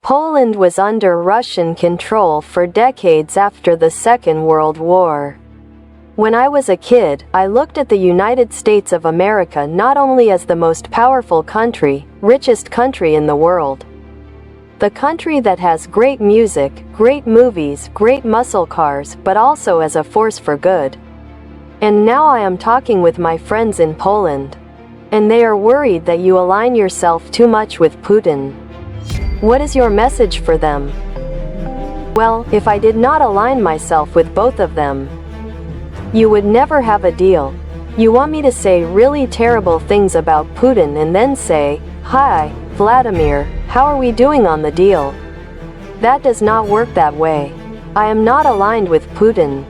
Poland was under Russian control for decades after the Second World War. When I was a kid, I looked at the United States of America not only as the most powerful country, richest country in the world, the country that has great music, great movies, great muscle cars, but also as a force for good. And now I am talking with my friends in Poland, and they are worried that you align yourself too much with Putin. What is your message for them? Well, if I did not align myself with both of them, you would never have a deal. You want me to say really terrible things about Putin and then say, "Hi, Vladimir, how are we doing on the deal?" That does not work that way. I am not aligned with Putin.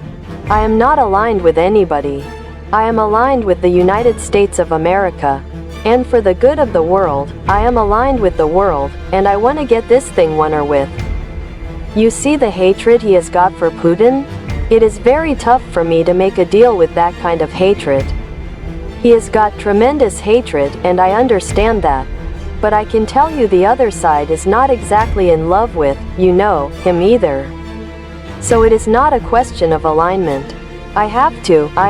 I am not aligned with anybody. I am aligned with the United States of America. And for the good of the world, I am aligned with the world, and I want to get this thing over with. You see the hatred he has got for Putin? It is very tough for me to make a deal with that kind of hatred. He has got tremendous hatred, and I understand that. But I can tell you the other side is not exactly in love with, him either. So it is not a question of alignment. I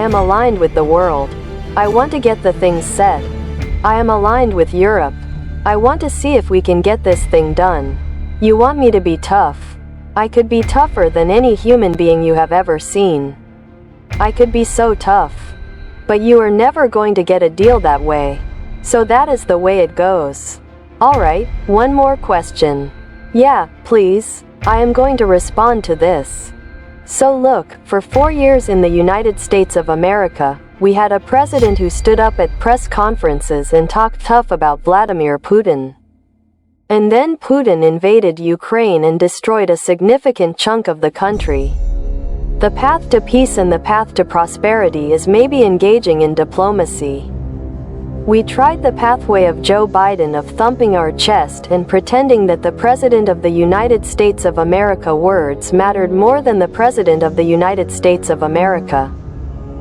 am aligned with the world. I want to get the things said. I am aligned with Europe. I want to see if we can get this thing done. You want me to be tough. I could be tougher than any human being you have ever seen. I could be so tough. But you are never going to get a deal that way. So that is the way it goes. Alright, one more question. Yeah, please. I am going to respond to this. So look, for 4 years in the United States of America, we had a president who stood up at press conferences and talked tough about Vladimir Putin. And then Putin invaded Ukraine and destroyed a significant chunk of the country. The path to peace and the path to prosperity is maybe engaging in diplomacy. We tried the pathway of Joe Biden of thumping our chest and pretending that the President of the United States of America words mattered more than the President of the United States of America.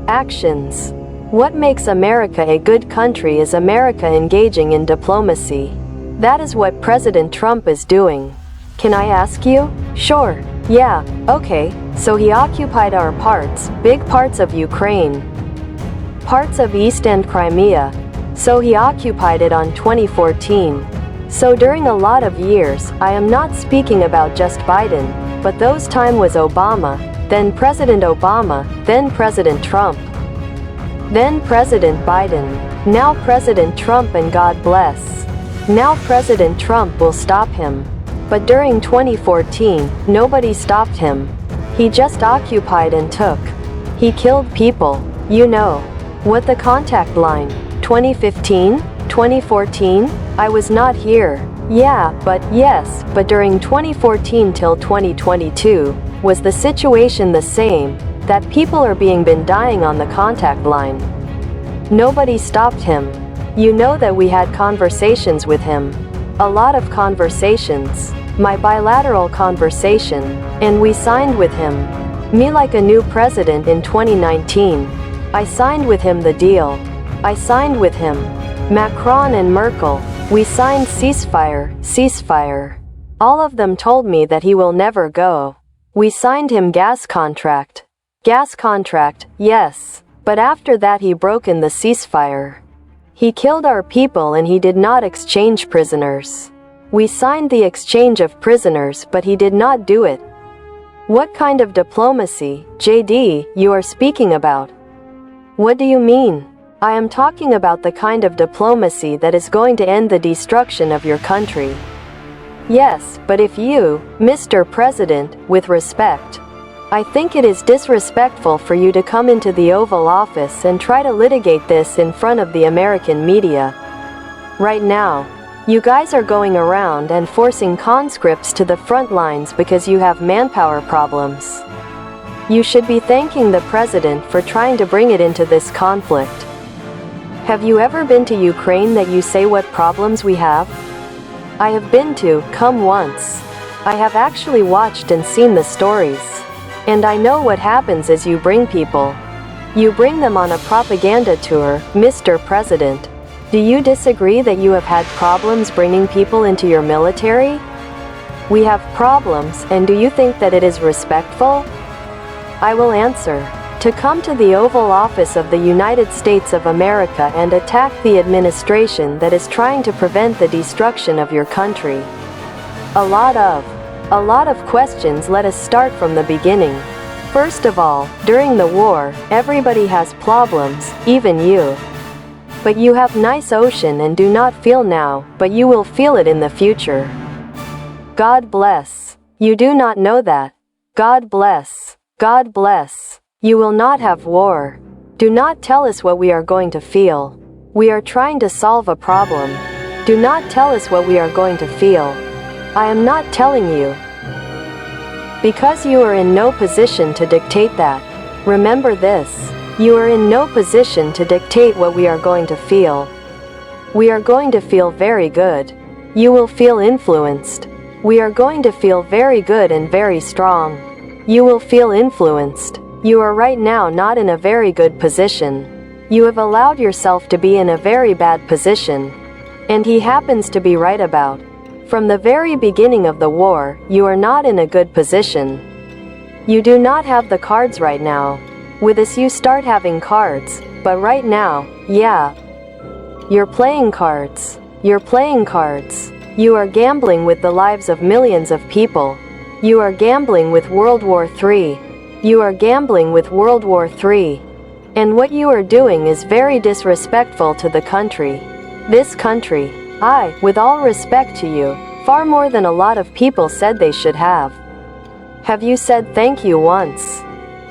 Actions. What makes America a good country is America engaging in diplomacy. That is what President Trump is doing. Can I ask you? Sure. Yeah, okay, so he occupied our parts, big parts of Ukraine, parts of East and Crimea. So he occupied it on 2014. So during a lot of years, I am not speaking about just Biden, but those time was Obama, then President Obama, then President Trump, then President Biden, now President Trump, and God bless. Now President Trump will stop him. But during 2014, nobody stopped him. He just occupied and took. He killed people. What the contact line? 2015? 2014? I was not here. Yeah, but during 2014 till 2022, was the situation the same, that people are been dying on the contact line. Nobody stopped him. You know that we had conversations with him. A lot of conversations. My bilateral conversation. And we signed with him. Me like a new president in 2019. I signed with him the deal. I signed with him. Macron and Merkel. We signed ceasefire. All of them told me that he will never go. We signed him gas contract. Gas contract, yes. But after that he broken the ceasefire. He killed our people and he did not exchange prisoners. We signed the exchange of prisoners, but he did not do it. What kind of diplomacy, JD, you are speaking about? What do you mean? I am talking about the kind of diplomacy that is going to end the destruction of your country. Yes, but if you, Mr. President, with respect, I think it is disrespectful for you to come into the Oval Office and try to litigate this in front of the American media. Right now, you guys are going around and forcing conscripts to the front lines because you have manpower problems. You should be thanking the president for trying to bring it into this conflict. Have you ever been to Ukraine that you say what problems we have? I have been to, come once. I have actually watched and seen the stories. And I know what happens is you bring people. You bring them on a propaganda tour, Mr. President. Do you disagree that you have had problems bringing people into your military? We have problems, and do you think that it is respectful? I will answer. To come to the Oval Office of the United States of America and attack the administration that is trying to prevent the destruction of your country. A lot of questions. Let us start from the beginning. First of all, during the war, everybody has problems, even you. But you have nice ocean and do not feel now, but you will feel it in the future. God bless. You do not know that. God bless. God bless. You will not have war. Do not tell us what we are going to feel. We are trying to solve a problem. Do not tell us what we are going to feel. I am not telling you. Because you are in no position to dictate that. Remember this. You are in no position to dictate what we are going to feel. We are going to feel very good. You will feel influenced. We are going to feel very good and very strong. You will feel influenced. You are right now not in a very good position. You have allowed yourself to be in a very bad position. And he happens to be right about. From the very beginning of the war, you are not in a good position. You do not have the cards right now. With us you start having cards, but right now, yeah. You're playing cards. You're playing cards. You are gambling with the lives of millions of people. You are gambling with World War III. You are gambling with World War III. And what you are doing is very disrespectful to the country. This country. With all respect to you, far more than a lot of people said they should have. Have you said thank you once?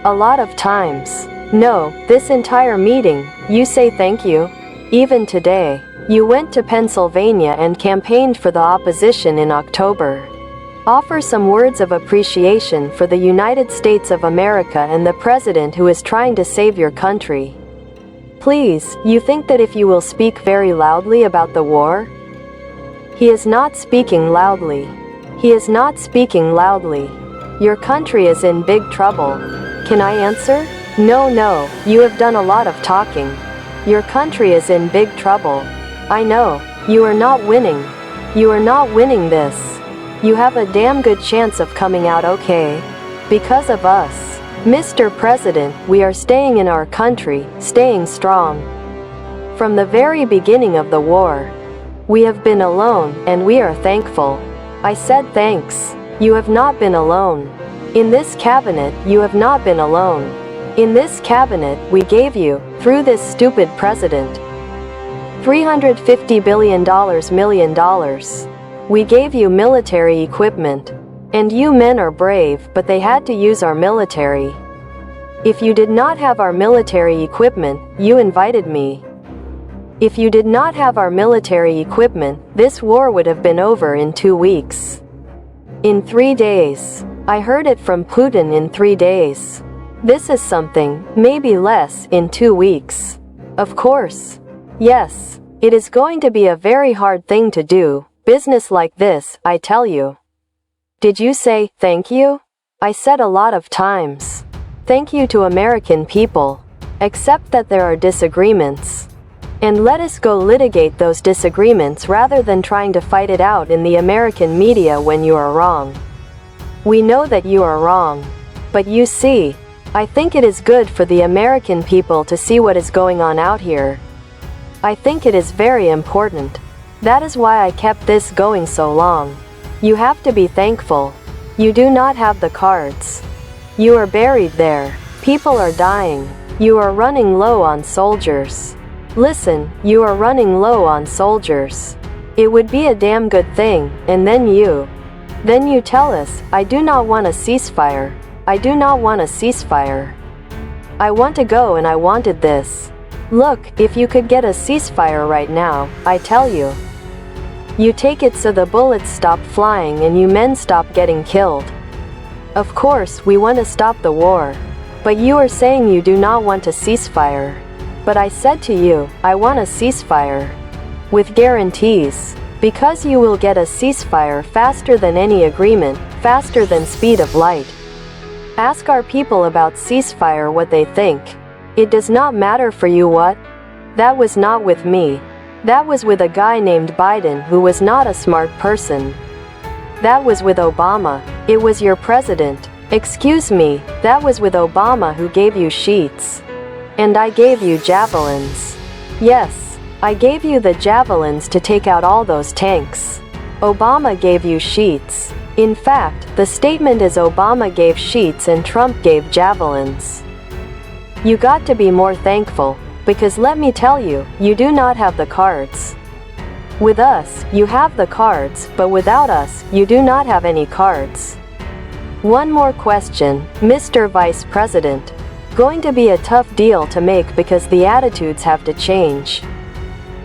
A lot of times. No, this entire meeting, you say thank you. Even today, you went to Pennsylvania and campaigned for the opposition in October. Offer some words of appreciation for the United States of America and the president who is trying to save your country. Please, you think that if you will speak very loudly about the war? He is not speaking loudly. He is not speaking loudly. Your country is in big trouble. Can I answer? No, you have done a lot of talking. Your country is in big trouble. I know. You are not winning. You are not winning this. You have a damn good chance of coming out okay. Because of us. Mr. President, we are staying in our country, staying strong. From the very beginning of the war. We have been alone, and we are thankful. I said thanks. You have not been alone. In this cabinet, you have not been alone. In this cabinet, we gave you, through this stupid president, $350 million. We gave you military equipment. And you men are brave, but they had to use our military. If you did not have our military equipment, you invited me. If you did not have our military equipment, this war would have been over in 2 weeks. In 3 days. I heard it from Putin in 3 days. This is something, maybe less, in 2 weeks. Of course. Yes. It is going to be a very hard thing to do. Business like this, I tell you. Did you say, thank you? I said a lot of times. Thank you to American people. Except that there are disagreements. And let us go litigate those disagreements rather than trying to fight it out in the American media when you are wrong. We know that you are wrong. But you see, I think it is good for the American people to see what is going on out here. I think it is very important. That is why I kept this going so long. You have to be thankful. You do not have the cards. You are buried there. People are dying. You are running low on soldiers. Listen, you are running low on soldiers. It would be a damn good thing, and then you tell us, I do not want a ceasefire. I do not want a ceasefire. I want to go and I wanted this. Look, if you could get a ceasefire right now, I tell you. You take it so the bullets stop flying and you men stop getting killed. Of course, we want to stop the war. But you are saying you do not want a ceasefire. But I said to you, I want a ceasefire. With guarantees. Because you will get a ceasefire faster than any agreement, faster than speed of light. Ask our people about ceasefire what they think. It does not matter for you what? That was not with me. That was with a guy named Biden who was not a smart person. That was with Obama. It was your president. Excuse me, that was with Obama who gave you sheets. And I gave you javelins. Yes, I gave you the javelins to take out all those tanks. Obama gave you sheets. In fact, the statement is Obama gave sheets and Trump gave javelins. You got to be more thankful, because let me tell you, you do not have the cards. With us, you have the cards, but without us, you do not have any cards. One more question, Mr. Vice President. Going to be a tough deal to make because the attitudes have to change.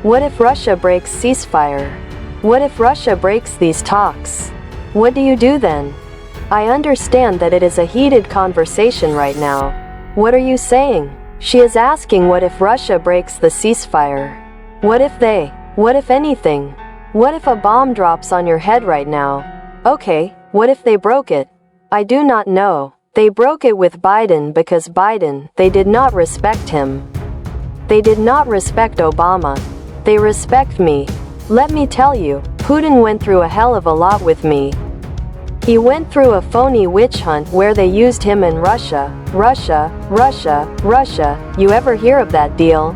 What if Russia breaks ceasefire? What if Russia breaks these talks? What do you do then? I understand that it is a heated conversation right now. What are you saying? She is asking what if Russia breaks the ceasefire? What if anything? What if a bomb drops on your head right now? Okay, what if they broke it? I do not know. They broke it with Biden because Biden, they did not respect him. They did not respect Obama. They respect me. Let me tell you, Putin went through a hell of a lot with me. He went through a phony witch hunt where they used him in Russia. You ever hear of that deal?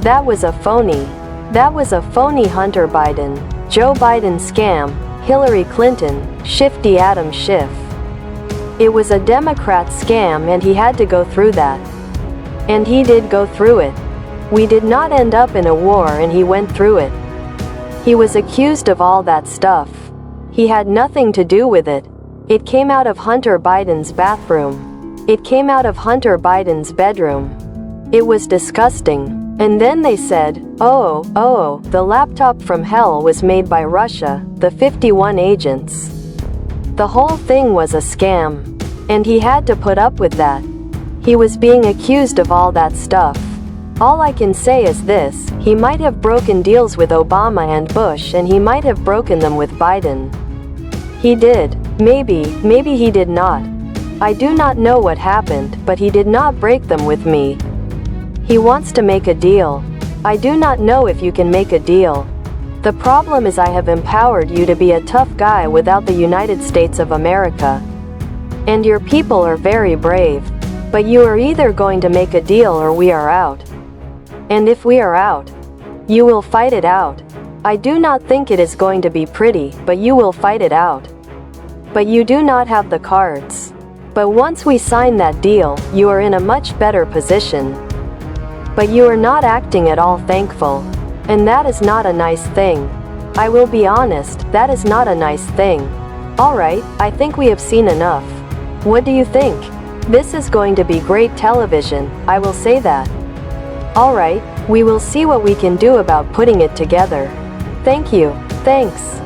That was a phony. That was a phony Hunter Biden, Joe Biden scam, Hillary Clinton, shifty Adam Schiff. It was a Democrat scam and he had to go through that. And he did go through it. We did not end up in a war and he went through it. He was accused of all that stuff. He had nothing to do with it. It came out of Hunter Biden's bathroom. It came out of Hunter Biden's bedroom. It was disgusting. And then they said, oh, the laptop from hell was made by Russia, the 51 agents. The whole thing was a scam. And he had to put up with that. He was being accused of all that stuff. All I can say is this, he might have broken deals with Obama and Bush and he might have broken them with Biden. He did. Maybe he did not. I do not know what happened, but he did not break them with me. He wants to make a deal. I do not know if you can make a deal. The problem is I have empowered you to be a tough guy without the United States of America. And your people are very brave. But you are either going to make a deal or we are out. And if we are out, you will fight it out. I do not think it is going to be pretty, but you will fight it out. But you do not have the cards. But once we sign that deal, you are in a much better position. But you are not acting at all thankful. And that is not a nice thing. I will be honest, that is not a nice thing. Alright, I think we have seen enough. What do you think? This is going to be great television, I will say that. Alright, we will see what we can do about putting it together. Thank you. Thanks.